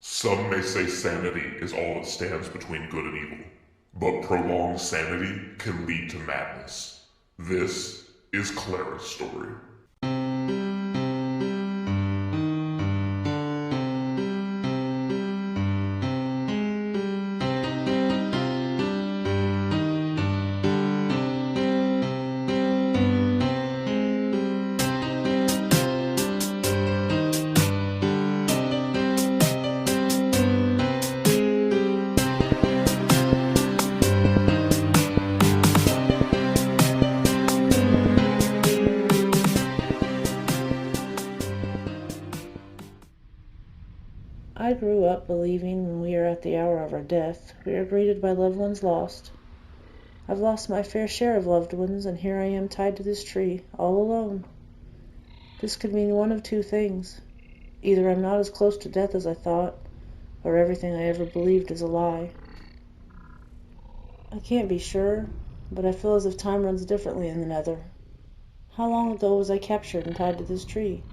Some may say sanity is all that stands between good and evil, but prolonged sanity can lead to madness. This is Clara's story. I grew up believing when we are at the hour of our death, we are greeted by loved ones lost. I've lost my fair share of loved ones, and here I am tied to this tree, all alone. This could mean one of two things. Either I'm not as close to death as I thought, or everything I ever believed is a lie. I can't be sure, but I feel as if time runs differently in the nether. How long ago was I captured and tied to this tree?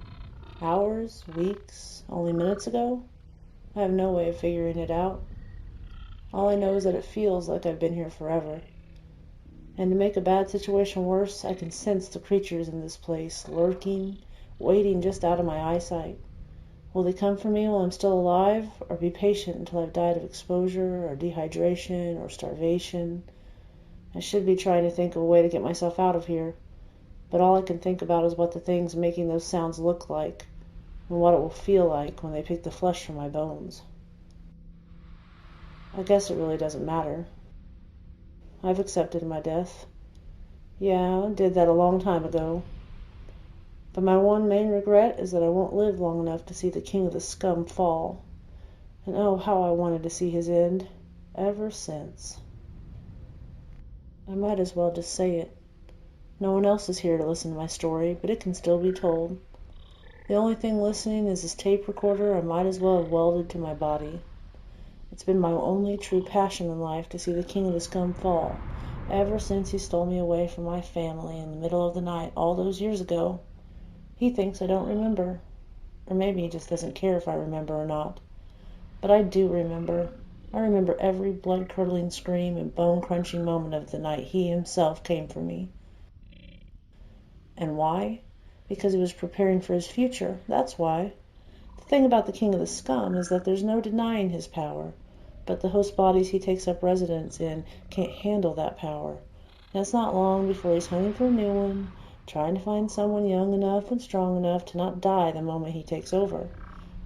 Hours? Weeks? Only minutes ago? I have no way of figuring it out. All I know is that it feels like I've been here forever. And to make a bad situation worse, I can sense the creatures in this place, lurking, waiting just out of my eyesight. Will they come for me while I'm still alive, or be patient until I've died of exposure, or dehydration, or starvation? I should be trying to think of a way to get myself out of here, but all I can think about is what the things making those sounds look like, and what it will feel like when they pick the flesh from my bones. I guess it really doesn't matter. I've accepted my death. Yeah, I did that a long time ago. But my one main regret is that I won't live long enough to see the king of the scum fall. And oh, how I wanted to see his end, ever since. I might as well just say it. No one else is here to listen to my story, but it can still be told. The only thing listening is this tape recorder I might as well have welded to my body. It's been my only true passion in life to see the king of the scum fall, ever since he stole me away from my family in the middle of the night all those years ago. He thinks I don't remember, or maybe he just doesn't care if I remember or not. But I do remember. I remember every blood-curdling scream and bone-crunching moment of the night he himself came for me. And why? Because he was preparing for his future, that's why. The thing about the king of the scum is that there's no denying his power, but the host bodies he takes up residence in can't handle that power. And it's not long before he's hunting for a new one, trying to find someone young enough and strong enough to not die the moment he takes over.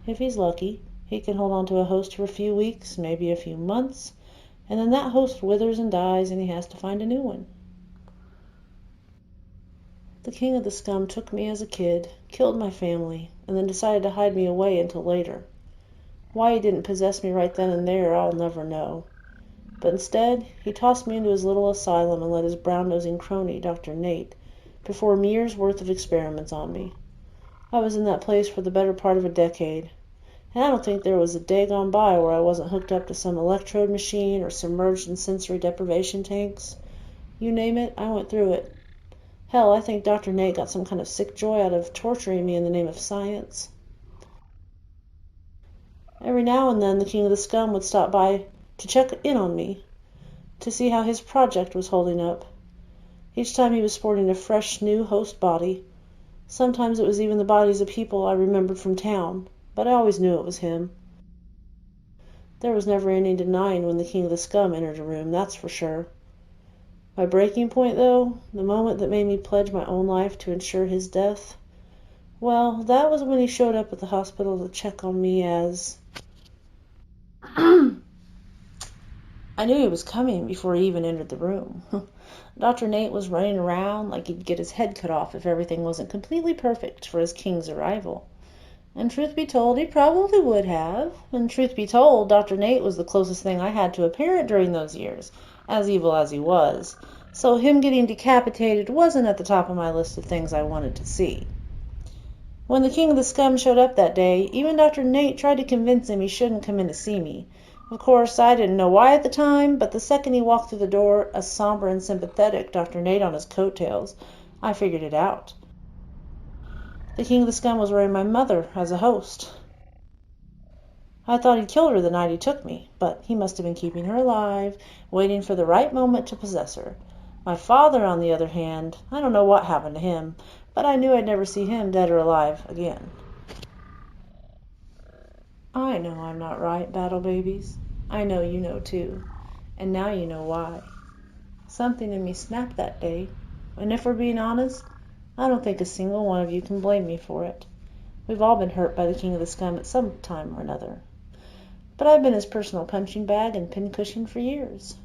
If he's lucky, he can hold on to a host for a few weeks, maybe a few months, and then that host withers and dies and he has to find a new one. The king of the scum took me as a kid, killed my family, and then decided to hide me away until later. Why he didn't possess me right then and there, I'll never know. But instead, he tossed me into his little asylum and let his brown-nosing crony, Dr. Nate, perform years' worth of experiments on me. I was in that place for the better part of a decade, and I don't think there was a day gone by where I wasn't hooked up to some electrode machine or submerged in sensory deprivation tanks. You name it, I went through it. Hell, I think Dr. Nate got some kind of sick joy out of torturing me in the name of science. Every now and then the king of the scum would stop by to check in on me, to see how his project was holding up. Each time he was sporting a fresh new host body. Sometimes it was even the bodies of people I remembered from town, but I always knew it was him. There was never any denying when the king of the scum entered a room, that's for sure. My breaking point, though, the moment that made me pledge my own life to ensure his death, well, that was when he showed up at the hospital to check on me as... I knew he was coming before he even entered the room. Dr. Nate was running around like he'd get his head cut off if everything wasn't completely perfect for his king's arrival. And truth be told, he probably would have. And truth be told, Dr. Nate was the closest thing I had to a parent during those years, as evil as he was. So him getting decapitated wasn't at the top of my list of things I wanted to see. When the king of the scum showed up that day, even Dr. Nate tried to convince him he shouldn't come in to see me. Of course, I didn't know why at the time, but the second he walked through the door, a somber and sympathetic Dr. Nate on his coattails, I figured it out. The king of the scum was wearing my mother as a host. I thought he'd killed her the night he took me, but he must have been keeping her alive, waiting for the right moment to possess her. My father, on the other hand, I don't know what happened to him, but I knew I'd never see him, dead or alive, again. I know I'm not right, Battle Babies. I know you know too, and now you know why. Something in me snapped that day, and if we're being honest, I don't think a single one of you can blame me for it. We've all been hurt by the King of the Scum at some time or another. But I've been his personal punching bag and pincushion for years.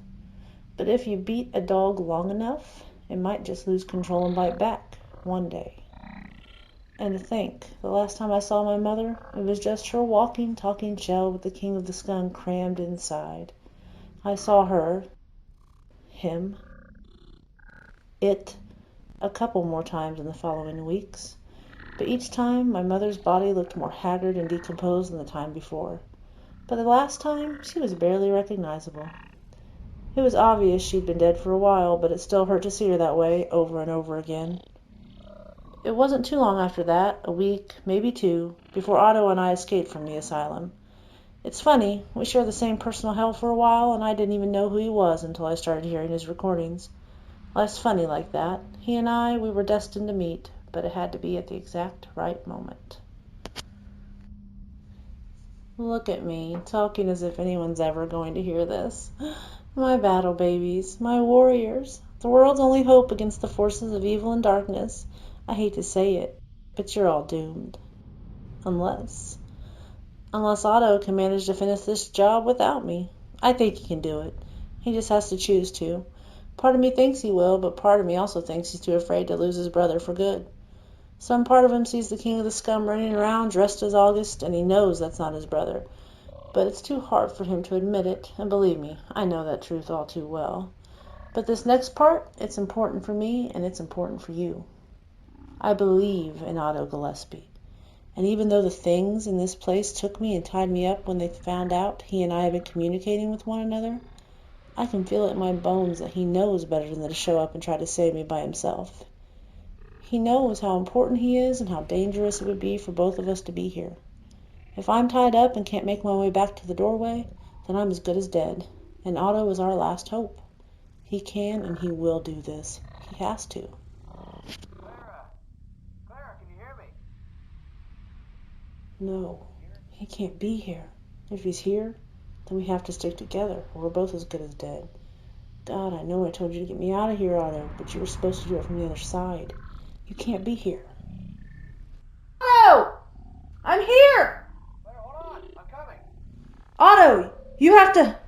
But if you beat a dog long enough, it might just lose control and bite back one day. And to think, the last time I saw my mother, it was just her walking, talking shell with the King of the Scum crammed inside. I saw her, him, it, a couple more times in the following weeks. But each time, my mother's body looked more haggard and decomposed than the time before. But the last time, she was barely recognizable. It was obvious she'd been dead for a while, but it still hurt to see her that way over and over again. It wasn't too long after that, a week, maybe two, before Otto and I escaped from the asylum. It's funny, we shared the same personal hell for a while, and I didn't even know who he was until I started hearing his recordings. Life's funny like that. He and I, we were destined to meet, but it had to be at the exact right moment. Look at me, talking as if anyone's ever going to hear this. My battle babies, my warriors, the world's only hope against the forces of evil and darkness. I hate to say it, but you're all doomed. Unless Otto can manage to finish this job without me. I think he can do it. He just has to choose to. Part of me thinks he will, but part of me also thinks he's too afraid to lose his brother for good. Some part of him sees the King of the Scum running around dressed as August, and he knows that's not his brother. But it's too hard for him to admit it, and believe me, I know that truth all too well. But this next part, it's important for me, and it's important for you. I believe in Otto Gillespie. And even though the things in this place took me and tied me up when they found out he and I had been communicating with one another, I can feel it in my bones that he knows better than to show up and try to save me by himself. He knows how important he is and how dangerous it would be for both of us to be here. If I'm tied up and can't make my way back to the doorway, then I'm as good as dead, and Otto is our last hope. He can and he will do this. He has to. Clara, can you hear me? No, he can't be here. If he's here, then we have to stick together, or we're both as good as dead. God, I know I told you to get me out of here, Otto, but you were supposed to do it from the other side. You can't be here. Otto! I'm here! Clara, hold on. I'm coming. Otto, you have to...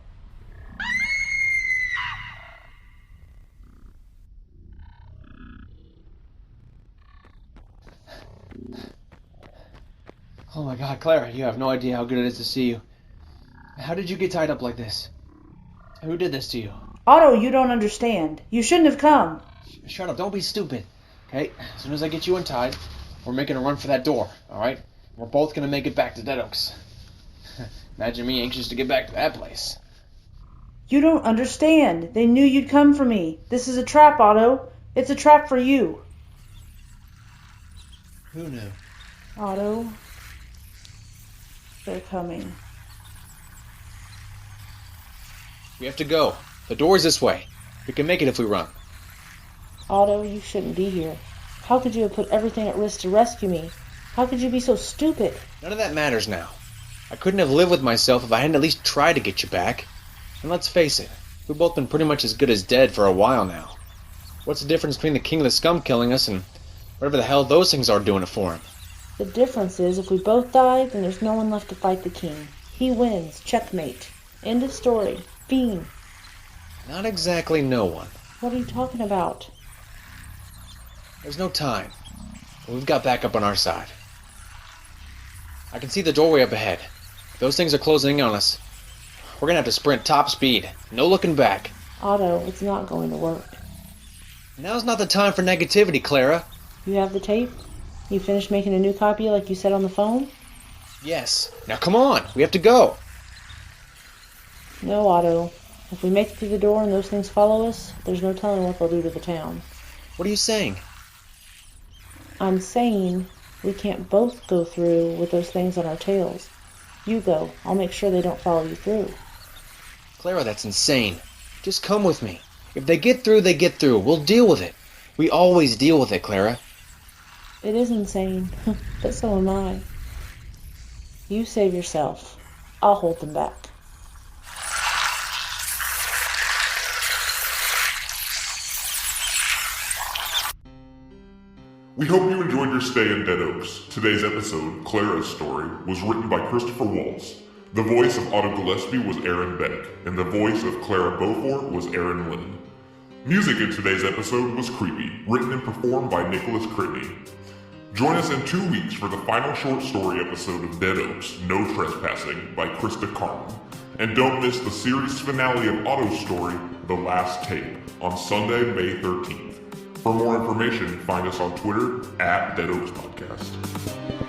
Oh my God, Clara, you have no idea how good it is to see you. How did you get tied up like this? Who did this to you? Otto, you don't understand. You shouldn't have come. Shut up, don't be stupid. Okay, as soon as I get you untied, we're making a run for that door, alright? We're both gonna make it back to Dead Oaks. Imagine me anxious to get back to that place. You don't understand. They knew you'd come for me. This is a trap, Otto. It's a trap for you. Who knew? Otto, they're coming. We have to go. The door's this way. We can make it if we run. Otto, you shouldn't be here. How could you have put everything at risk to rescue me? How could you be so stupid? None of that matters now. I couldn't have lived with myself if I hadn't at least tried to get you back. And let's face it, we've both been pretty much as good as dead for a while now. What's the difference between the King of the Scum killing us and whatever the hell those things are doing it for him? The difference is if we both die, then there's no one left to fight the king. He wins. Checkmate. End of story. Fiend. Not exactly no one. What are you talking about? There's no time. We've got backup on our side. I can see the doorway up ahead. Those things are closing in on us. We're gonna have to sprint top speed. No looking back. Otto, it's not going to work. Now's not the time for negativity, Clara. You have the tape? You finished making a new copy like you said on the phone? Yes. Now come on. We have to go. No, Otto. If we make it through the door and those things follow us, there's no telling what they'll do to the town. What are you saying? I'm saying we can't both go through with those things on our tails. You go. I'll make sure they don't follow you through. Clara, that's insane. Just come with me. If they get through, they get through. We'll deal with it. We always deal with it, Clara. It is insane, but so am I. You save yourself. I'll hold them back. We hope you enjoyed your stay in Dead Oaks. Today's episode, Clara's Story, was written by Christopher Waltz. The voice of Otto Gillespie was Aaron Beck, and the voice of Clara Beaufort was Aaron Lynn. Music in today's episode was Creepy, written and performed by Nicholas Critney. Join us in 2 weeks for the final short story episode of Dead Oaks, No Trespassing, by Krista Carmen. And don't miss the series finale of Otto's story, The Last Tape, on Sunday, May 13th. For more information, find us on Twitter @Dead Oaks Podcast.